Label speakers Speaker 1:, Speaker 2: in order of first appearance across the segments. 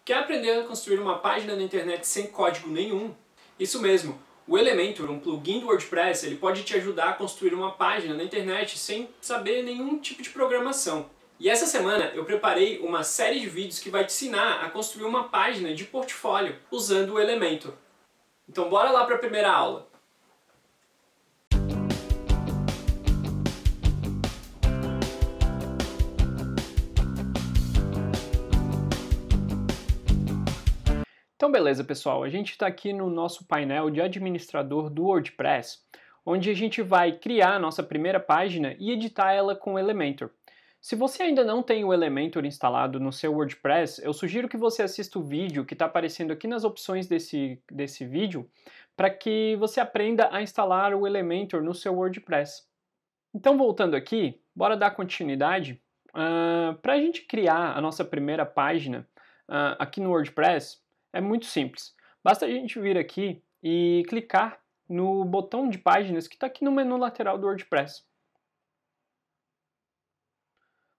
Speaker 1: Quer aprender a construir uma página na internet sem código nenhum? Isso mesmo, o Elementor, um plugin do WordPress, ele pode te ajudar a construir uma página na internet sem saber nenhum tipo de programação. E essa semana eu preparei uma série de vídeos que vai te ensinar a construir uma página de portfólio usando o Elementor. Então bora lá para a primeira aula. Então beleza pessoal, a gente está aqui no nosso painel de administrador do WordPress, onde a gente vai criar a nossa primeira página e editar ela com o Elementor. Se você ainda não tem o Elementor instalado no seu WordPress, eu sugiro que você assista o vídeo que está aparecendo aqui nas opções desse vídeo, para que você aprenda a instalar o Elementor no seu WordPress. Então voltando aqui, bora dar continuidade. Para a gente criar a nossa primeira página aqui no WordPress, é muito simples. Basta a gente vir aqui e clicar no botão de páginas que está aqui no menu lateral do WordPress.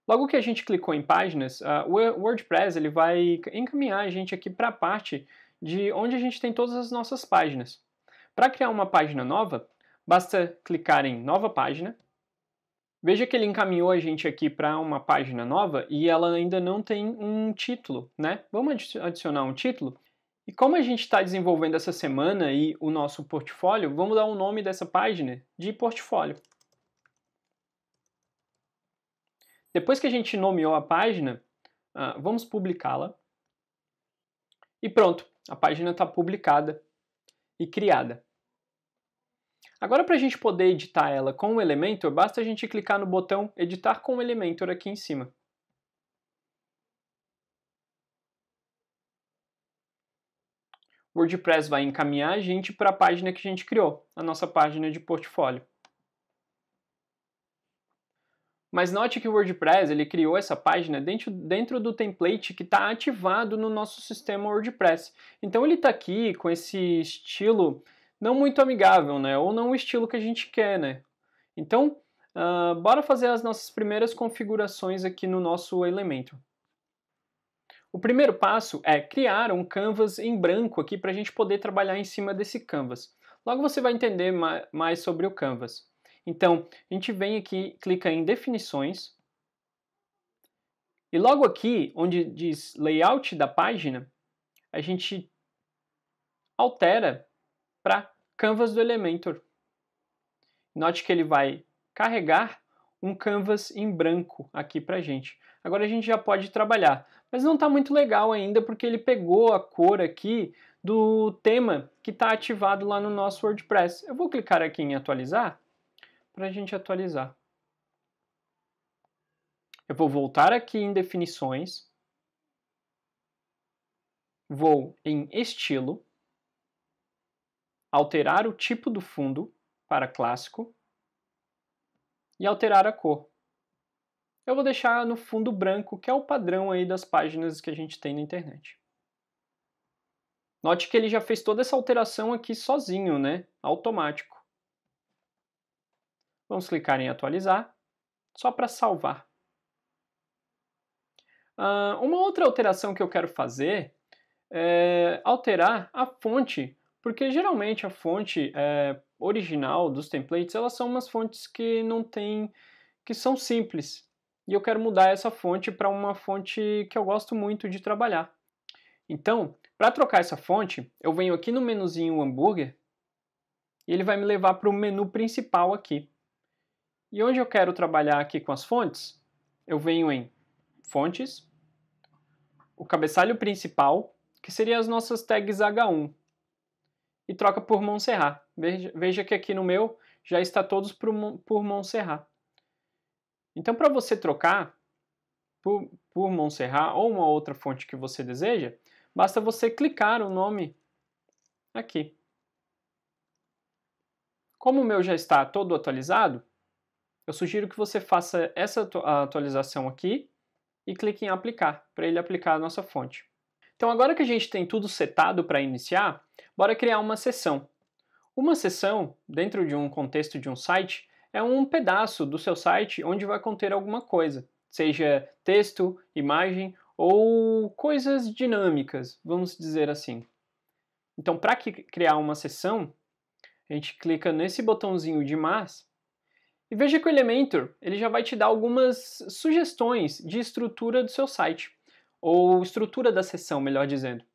Speaker 1: Logo que a gente clicou em páginas, o WordPress ele vai encaminhar a gente aqui para a parte de onde a gente tem todas as nossas páginas. Para criar uma página nova, basta clicar em Nova Página. Veja que ele encaminhou a gente aqui para uma página nova e ela ainda não tem um título, né? Vamos adicionar um título. E como a gente está desenvolvendo essa semana e o nosso portfólio, vamos dar o nome dessa página de portfólio. Depois que a gente nomeou a página, vamos publicá-la. E pronto, a página está publicada e criada. Agora, para a gente poder editar ela com o Elementor, basta a gente clicar no botão Editar com o Elementor aqui em cima. O WordPress vai encaminhar a gente para a página que a gente criou, a nossa página de portfólio. Mas note que o WordPress ele criou essa página dentro do template que está ativado no nosso sistema WordPress. Então ele está aqui com esse estilo não muito amigável, né? Ou não o estilo que a gente quer, né? Então, bora fazer as nossas primeiras configurações aqui no nosso Elementor. O primeiro passo é criar um canvas em branco aqui para a gente poder trabalhar em cima desse canvas. Logo você vai entender mais sobre o canvas. Então, a gente vem aqui, clica em definições, e logo aqui, onde diz layout da página, a gente altera para canvas do Elementor. Note que ele vai carregar um canvas em branco aqui para a gente. Agora a gente já pode trabalhar, mas não está muito legal ainda porque ele pegou a cor aqui do tema que está ativado lá no nosso WordPress. Eu vou clicar aqui em atualizar para a gente atualizar. Eu vou voltar aqui em definições, vou em estilo, alterar o tipo do fundo para clássico e alterar a cor. Eu vou deixar no fundo branco, que é o padrão aí das páginas que a gente tem na internet. Note que ele já fez toda essa alteração aqui sozinho, né? Automático. Vamos clicar em atualizar, só para salvar. Uma outra alteração que eu quero fazer é alterar a fonte, porque geralmente a fonte original dos templates, elas são umas fontes que que são simples. E eu quero mudar essa fonte para uma fonte que eu gosto muito de trabalhar. Então, para trocar essa fonte, eu venho aqui no menuzinho hambúrguer e ele vai me levar para o menu principal aqui. E onde eu quero trabalhar aqui com as fontes, eu venho em fontes, o cabeçalho principal, que seria as nossas tags H1, e troca por Montserrat. Veja que aqui no meu já está todos por Montserrat. Então, para você trocar por Montserrat ou uma outra fonte que você deseja, basta você clicar o nome aqui. Como o meu já está todo atualizado, eu sugiro que você faça essa atualização aqui e clique em aplicar, para ele aplicar a nossa fonte. Então, agora que a gente tem tudo setado para iniciar, bora criar uma seção. Uma seção, dentro de um contexto de um site, é um pedaço do seu site onde vai conter alguma coisa, seja texto, imagem ou coisas dinâmicas, vamos dizer assim. Então, para criar uma seção, a gente clica nesse botãozinho de mais e veja que o Elementor ele já vai te dar algumas sugestões de estrutura do seu site, ou estrutura da seção, melhor dizendo.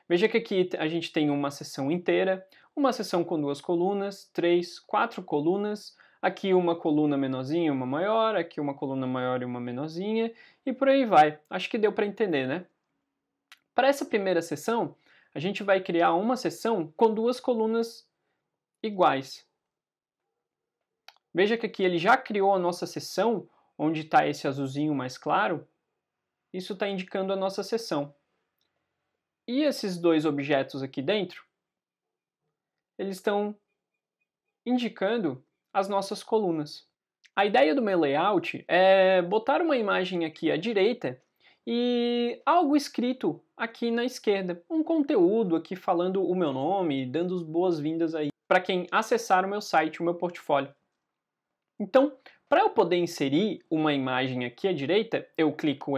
Speaker 1: Veja que aqui a gente tem uma seção inteira, uma seção com 2 colunas, 3, 4 colunas, aqui uma coluna menorzinha e uma maior, aqui uma coluna maior e uma menorzinha, e por aí vai. Acho que deu para entender, né? Para essa primeira seção, a gente vai criar uma seção com 2 colunas iguais. Veja que aqui ele já criou a nossa seção, onde está esse azulzinho mais claro. Isso está indicando a nossa seção. E esses 2 objetos aqui dentro, eles estão indicando as nossas colunas. A ideia do meu layout é botar uma imagem aqui à direita e algo escrito aqui na esquerda. Um conteúdo aqui falando o meu nome, dando as boas-vindas aí para quem acessar o meu site, o meu portfólio. Então, para eu poder inserir uma imagem aqui à direita, eu clico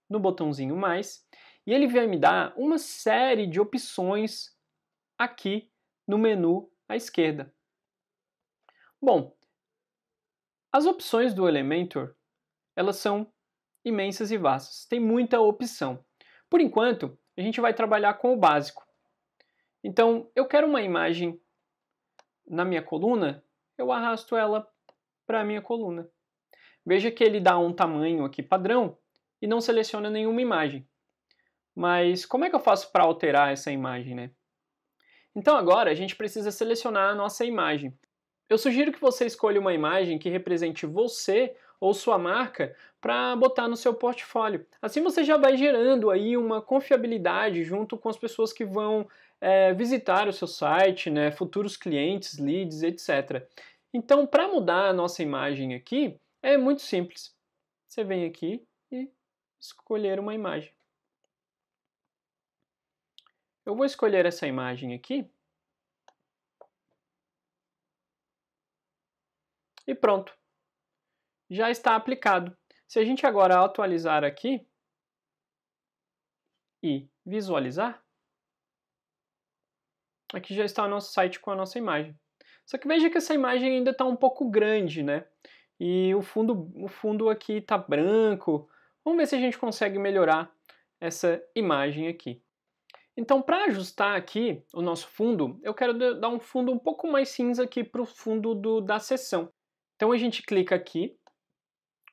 Speaker 1: no botãozinho mais e ele vai me dar uma série de opções aqui no menu à esquerda. Bom, as opções do Elementor, elas são imensas e vastas, tem muita opção. Por enquanto, a gente vai trabalhar com o básico. Então, eu quero uma imagem na minha coluna, eu arrasto ela para a minha coluna. Veja que ele dá um tamanho aqui padrão e não seleciona nenhuma imagem. Mas como é que eu faço para alterar essa imagem, né? Então agora a gente precisa selecionar a nossa imagem. Eu sugiro que você escolha uma imagem que represente você ou sua marca para botar no seu portfólio. Assim você já vai gerando aí uma confiabilidade junto com as pessoas que vão visitar o seu site, né, futuros clientes, leads, etc. Então, para mudar a nossa imagem aqui, é muito simples. Você vem aqui e escolher uma imagem. Eu vou escolher essa imagem aqui. E pronto. Já está aplicado. Se a gente agora atualizar aqui e visualizar, aqui já está o nosso site com a nossa imagem. Só que veja que essa imagem ainda está um pouco grande, né? E o fundo aqui está branco. Vamos ver se a gente consegue melhorar essa imagem aqui. Então, para ajustar aqui o nosso fundo, eu quero dar um fundo um pouco mais cinza aqui para o fundo da seção. Então, a gente clica aqui,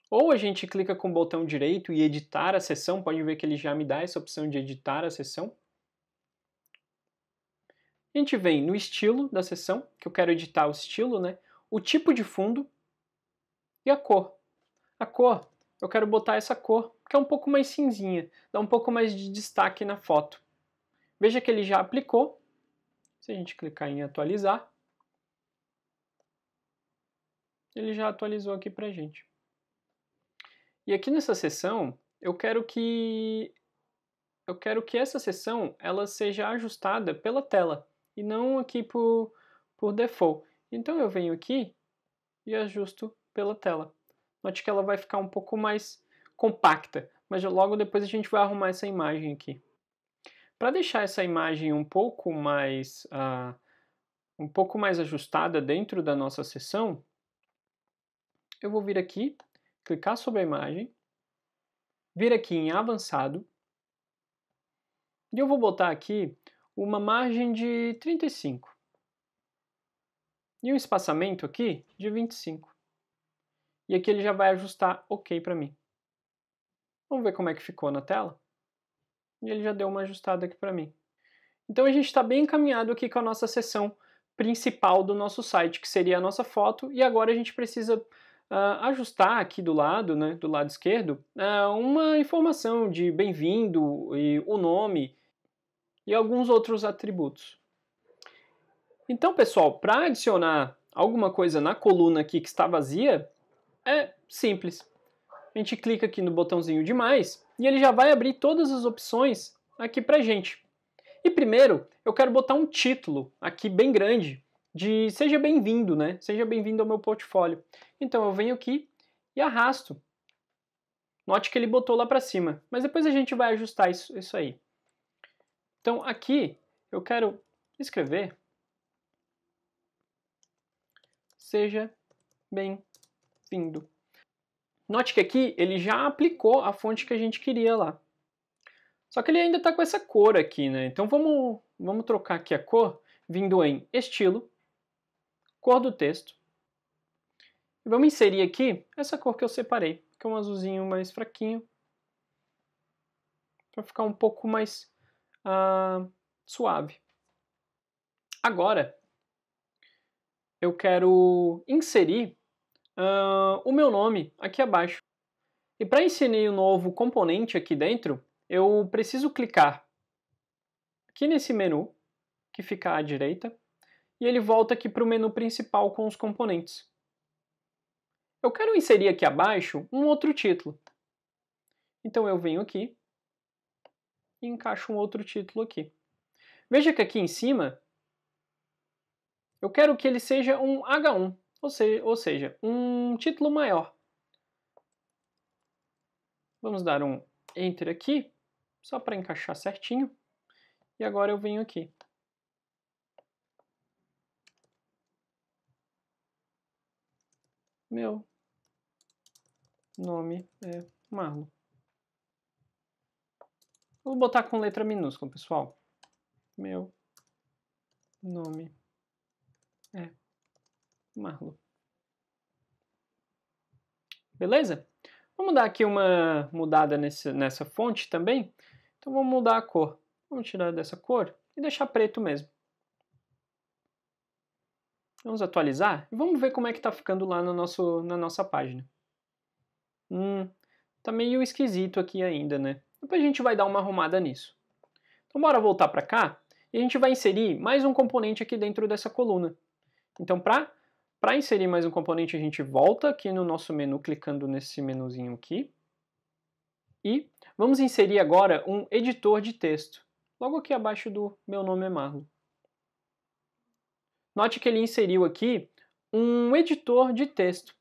Speaker 1: ou a gente clica com o botão direito e editar a seção, pode ver que ele já me dá essa opção de editar a seção. A gente vem no estilo da seção, que eu quero editar o estilo, né? O tipo de fundo e a cor. A cor, eu quero botar essa cor, que é um pouco mais cinzinha, dá um pouco mais de destaque na foto. Veja que ele já aplicou. Se a gente clicar em atualizar, ele já atualizou aqui pra gente. E aqui nessa seção, eu quero que essa seção ela seja ajustada pela tela e não aqui por default. Então eu venho aqui e ajusto pela tela. Note que ela vai ficar um pouco mais compacta, mas logo depois a gente vai arrumar essa imagem aqui. Para deixar essa imagem um pouco mais ajustada dentro da nossa seção, eu vou vir aqui, clicar sobre a imagem, vir aqui em avançado, e eu vou botar aqui uma margem de 35 e um espaçamento aqui de 25. E aqui ele já vai ajustar OK para mim. Vamos ver como é que ficou na tela? E ele já deu uma ajustada aqui para mim. Então a gente está bem encaminhado aqui com a nossa seção principal do nosso site, que seria a nossa foto, e agora a gente precisa ajustar aqui do lado, né, do lado esquerdo, uma informação de bem-vindo e o nome e alguns outros atributos. Então, pessoal, para adicionar alguma coisa na coluna aqui que está vazia, é simples. A gente clica aqui no botãozinho de mais e ele já vai abrir todas as opções aqui pra gente. E primeiro, eu quero botar um título aqui bem grande de seja bem-vindo, né? Seja bem-vindo ao meu portfólio. Então eu venho aqui e arrasto Note que ele botou lá para cima, mas depois a gente vai ajustar isso aí. Então aqui eu quero escrever seja bem-vindo. Note que aqui ele já aplicou a fonte que a gente queria lá. Só que ele ainda está com essa cor aqui, né? Então vamos trocar aqui a cor, vindo em estilo, cor do texto. E vamos inserir aqui essa cor que eu separei, que é um azulzinho mais fraquinho, para ficar um pouco mais suave. Agora, eu quero inserir o meu nome aqui abaixo. E para inserir um novo componente aqui dentro, eu preciso clicar aqui nesse menu, que fica à direita, e ele volta aqui para o menu principal com os componentes. Eu quero inserir aqui abaixo um outro título. Então eu venho aqui e encaixo um outro título aqui. Veja que aqui em cima, eu quero que ele seja um H1, ou seja, um título maior. Vamos dar um Enter aqui, só para encaixar certinho. E agora eu venho aqui. Meu nome é Marlon. Vou botar com letra minúscula, pessoal. Meu nome é Marlon. Beleza? Vamos dar aqui uma mudada nessa fonte também. Então vamos mudar a cor. Vamos tirar dessa cor e deixar preto mesmo. Vamos atualizar e vamos ver como é que está ficando lá na nossa página. Tá meio esquisito aqui ainda, né? Depois a gente vai dar uma arrumada nisso. Então bora voltar para cá e a gente vai inserir mais um componente aqui dentro dessa coluna. Então para inserir mais um componente a gente volta aqui no nosso menu, clicando nesse menuzinho aqui. E vamos inserir agora um editor de texto, logo aqui abaixo do meu nome é Marlon. Note que ele inseriu aqui um editor de texto.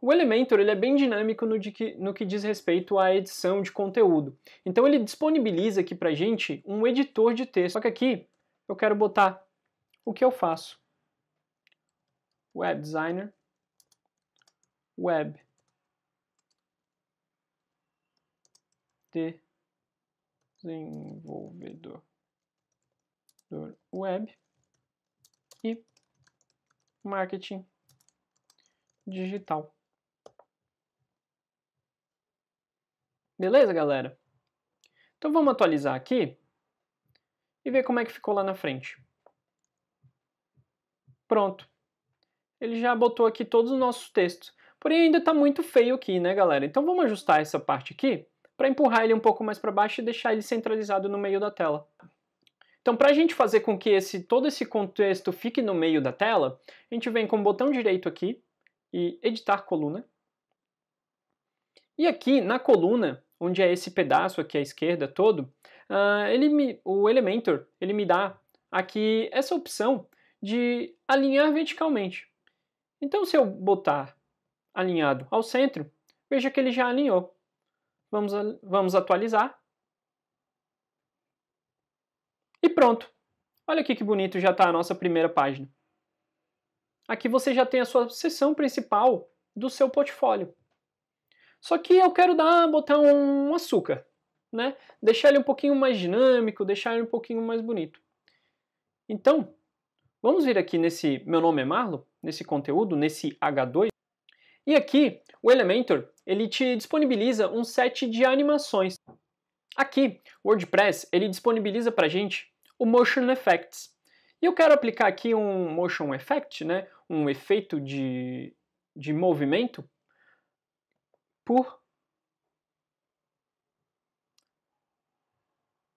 Speaker 1: O Elementor ele é bem dinâmico no que diz respeito à edição de conteúdo. Então ele disponibiliza aqui para a gente um editor de texto. Só que aqui eu quero botar o que eu faço. Web Designer, Web Desenvolvedor Web e Marketing Digital. Beleza, galera? Então vamos atualizar aqui e ver como é que ficou lá na frente. Pronto. Ele já botou aqui todos os nossos textos. Porém ainda está muito feio aqui, né, galera? Então vamos ajustar essa parte aqui para empurrar ele um pouco mais para baixo e deixar ele centralizado no meio da tela. Então para a gente fazer com que todo esse contexto fique no meio da tela, a gente vem com o botão direito aqui e editar coluna. E aqui na coluna, onde é esse pedaço aqui à esquerda todo, o Elementor ele me dá aqui essa opção de alinhar verticalmente. Então se eu botar alinhado ao centro, veja que ele já alinhou. Vamos atualizar. E pronto. Olha aqui que bonito já está a nossa primeira página. Aqui você já tem a sua seção principal do seu portfólio. Só que eu quero botar um açúcar, né? Deixar ele um pouquinho mais dinâmico, deixar ele um pouquinho mais bonito. Então, vamos vir aqui nesse Meu Nome é Marlon, nesse conteúdo, nesse H2. E aqui, o Elementor, ele te disponibiliza um set de animações. Aqui, o WordPress, ele disponibiliza pra gente o Motion Effects. E eu quero aplicar aqui um Motion Effect, né? Um efeito de movimento,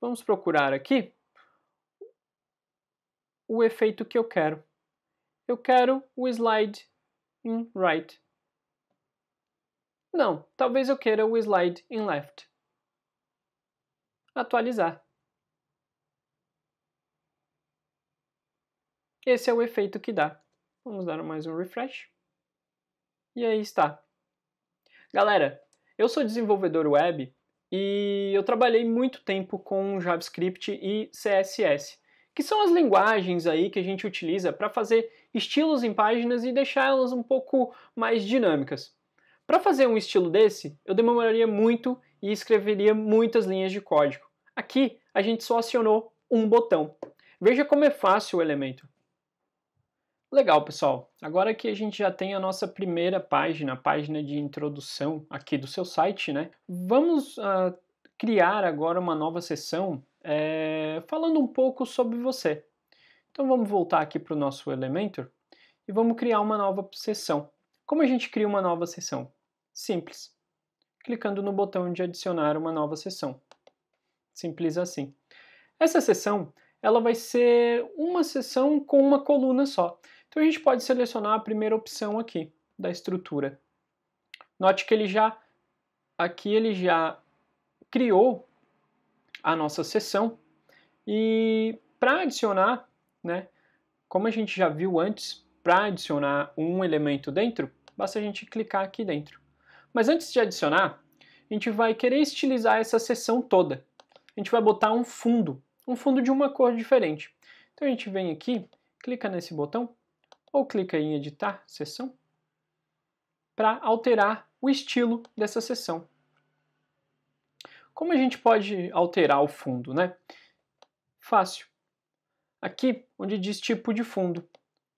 Speaker 1: vamos procurar aqui o efeito que eu quero. Eu quero o Slide in Right. Não, talvez eu queira o Slide in Left. Atualizar. Esse é o efeito que dá. Vamos dar mais um refresh. E aí está. Galera, Eu sou desenvolvedor web e eu trabalhei muito tempo com JavaScript e CSS, que são as linguagens aí que a gente utiliza para fazer estilos em páginas e deixá-las um pouco mais dinâmicas. Para fazer um estilo desse, eu demoraria muito e escreveria muitas linhas de código. Aqui, a gente só acionou um botão. Veja como é fácil o Elementor. Legal, pessoal. Agora que a gente já tem a nossa primeira página, a página de introdução aqui do seu site, né? Vamos criar agora uma nova seção falando um pouco sobre você. Então vamos voltar aqui para o nosso Elementor e vamos criar uma nova seção. Como a gente cria uma nova seção? Simples. Clicando no botão de adicionar uma nova seção. Simples assim. Essa seção ela vai ser uma seção com uma coluna só. Então a gente pode selecionar a primeira opção aqui da estrutura. Note que aqui ele já criou a nossa seção e para adicionar, né, como a gente já viu antes, para adicionar um elemento dentro, basta a gente clicar aqui dentro. Mas antes de adicionar, a gente vai querer estilizar essa seção toda. A gente vai botar um fundo de uma cor diferente. Então a gente vem aqui, clica nesse botão, ou clica em editar seção, para alterar o estilo dessa seção. Como a gente pode alterar o fundo, né? Fácil. Aqui, onde diz tipo de fundo,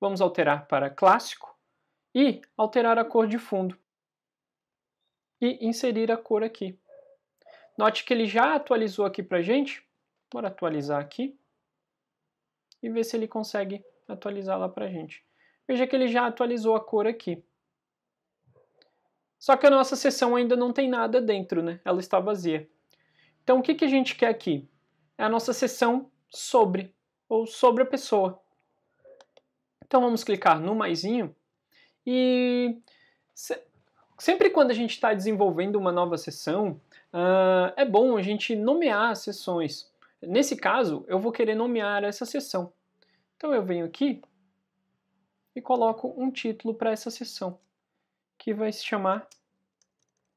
Speaker 1: vamos alterar para clássico e alterar a cor de fundo. E inserir a cor aqui. Note que ele já atualizou aqui para a gente. Bora atualizar aqui e ver se ele consegue atualizar lá para a gente. Veja que ele já atualizou a cor aqui. Só que a nossa seção ainda não tem nada dentro, né? Ela está vazia. Então o que a gente quer aqui? É a nossa seção sobre, ou sobre a pessoa. Então vamos clicar no maisinho e sempre quando a gente está desenvolvendo uma nova seção, é bom a gente nomear as seções. Nesse caso, eu vou querer nomear essa seção. Então eu venho aqui e coloco um título para essa seção, que vai se chamar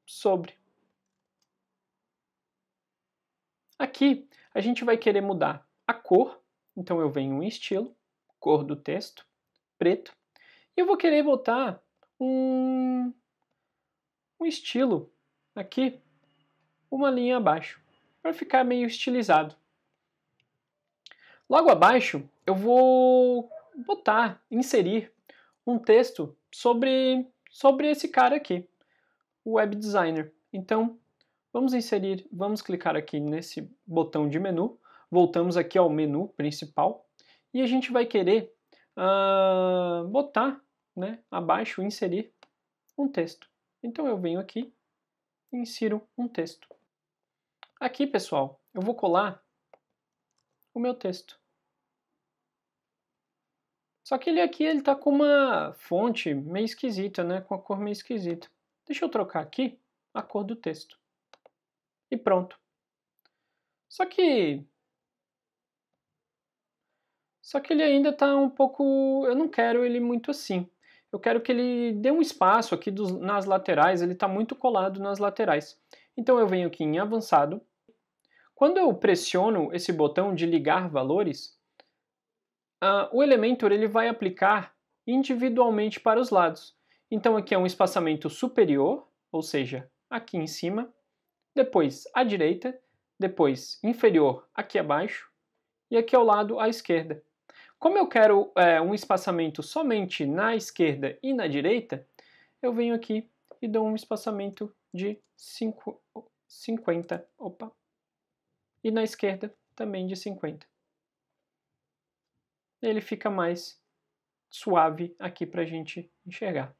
Speaker 1: sobre. Aqui a gente vai querer mudar a cor, então eu venho em estilo, cor do texto, preto, e eu vou querer botar um estilo aqui, uma linha abaixo, para ficar meio estilizado. Logo abaixo eu vou inserir um texto sobre esse cara aqui, o web designer. Então, vamos clicar aqui nesse botão de menu, voltamos aqui ao menu principal e a gente vai querer botar, né, abaixo, inserir um texto. Então eu venho aqui e insiro um texto. Aqui, pessoal, eu vou colar o meu texto. Só que ele aqui está com uma fonte meio esquisita, né? Com a cor meio esquisita. Deixa eu trocar aqui a cor do texto. E pronto. Só que ele ainda está um pouco... Eu não quero ele muito assim. Eu quero que ele dê um espaço aqui nas laterais. Ele está muito colado nas laterais. Então eu venho aqui em avançado. Quando eu pressiono esse botão de ligar valores, o Elementor ele vai aplicar individualmente para os lados. Então aqui é um espaçamento superior, ou seja, aqui em cima, depois à direita, depois inferior aqui abaixo e aqui ao lado à esquerda. Como eu quero um espaçamento somente na esquerda e na direita, eu venho aqui e dou um espaçamento de 50. Opa. E na esquerda também de 50. Ele fica mais suave aqui para a gente enxergar.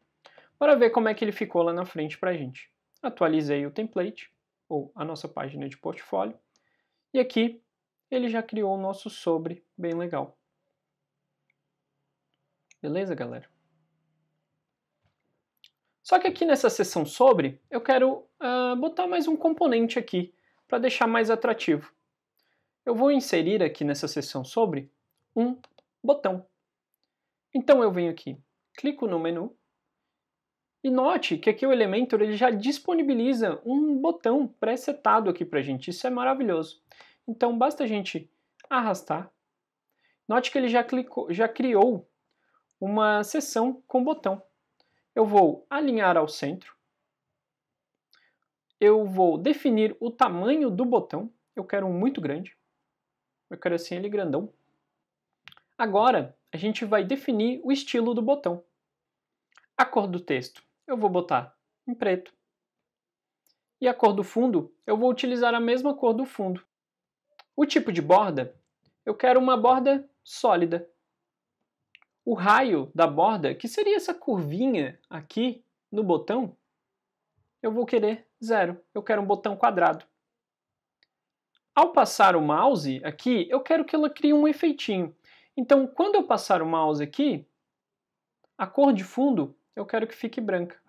Speaker 1: Bora ver como é que ele ficou lá na frente para a gente. Atualizei o template, ou a nossa página de portfólio, e aqui ele já criou o nosso sobre bem legal. Beleza, galera? Só que aqui nessa seção sobre, eu quero botar mais um componente aqui, para deixar mais atrativo. Eu vou inserir aqui nessa seção sobre um botão. Então eu venho aqui, clico no menu E note que aqui o Elementor ele já disponibiliza um botão pré-setado aqui para a gente. Isso é maravilhoso. Então basta a gente arrastar. Note que ele já criou uma seção com botão. Eu vou alinhar ao centro. Eu vou definir o tamanho do botão. Eu quero um muito grande. Eu quero assim ele grandão. Agora a gente vai definir o estilo do botão. A cor do texto eu vou botar em preto. E a cor do fundo, eu vou utilizar a mesma cor do fundo. O tipo de borda, eu quero uma borda sólida. O raio da borda, que seria essa curvinha aqui no botão, eu vou querer 0. Eu quero um botão quadrado. Ao passar o mouse aqui, eu quero que ela crie um efeitinho. Então, quando eu passar o mouse aqui, a cor de fundo eu quero que fique branca.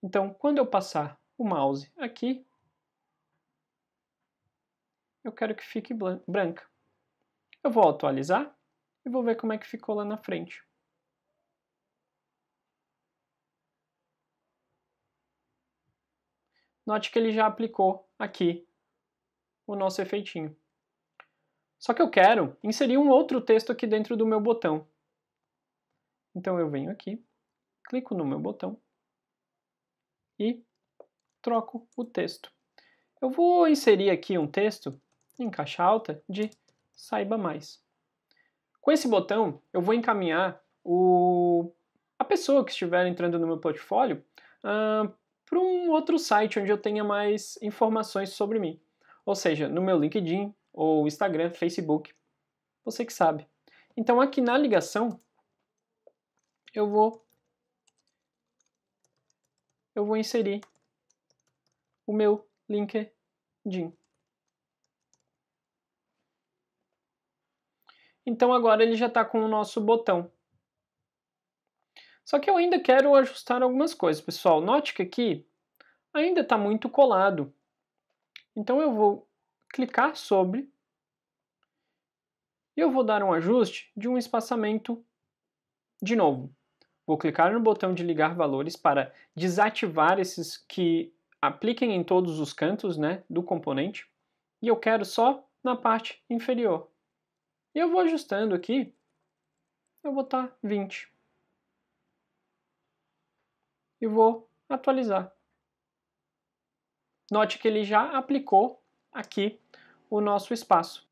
Speaker 1: Então, quando eu passar o mouse aqui, eu quero que fique branca. Eu vou atualizar e vou ver como é que ficou lá na frente. Note que ele já aplicou aqui o nosso efeitinho. Só que eu quero inserir um outro texto aqui dentro do meu botão. Então eu venho aqui, clico no meu botão e troco o texto. Eu vou inserir aqui um texto em caixa alta de saiba mais. Com esse botão, eu vou encaminhar a pessoa que estiver entrando no meu portfólio para um outro site onde eu tenha mais informações sobre mim. Ou seja, no meu LinkedIn, ou Instagram, Facebook, você que sabe. Então aqui na ligação, eu vou inserir o meu LinkedIn. Então agora ele já está com o nosso botão. Só que eu ainda quero ajustar algumas coisas, pessoal. Note que aqui ainda está muito colado. Então eu vou clicar sobre e eu vou dar um ajuste de um espaçamento de novo. Vou clicar no botão de ligar valores para desativar esses que apliquem em todos os cantos, né, do componente. E eu quero só na parte inferior. E eu vou ajustando aqui, eu vou botar 20. E vou atualizar. Note que ele já aplicou aqui o nosso espaço.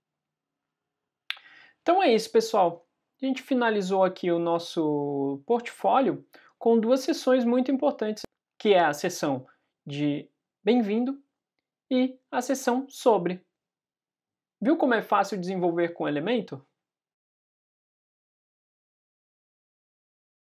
Speaker 1: Então é isso, pessoal. A gente finalizou aqui o nosso portfólio com duas seções muito importantes, que é a seção de bem-vindo e a seção sobre. Viu como é fácil desenvolver com Elementor?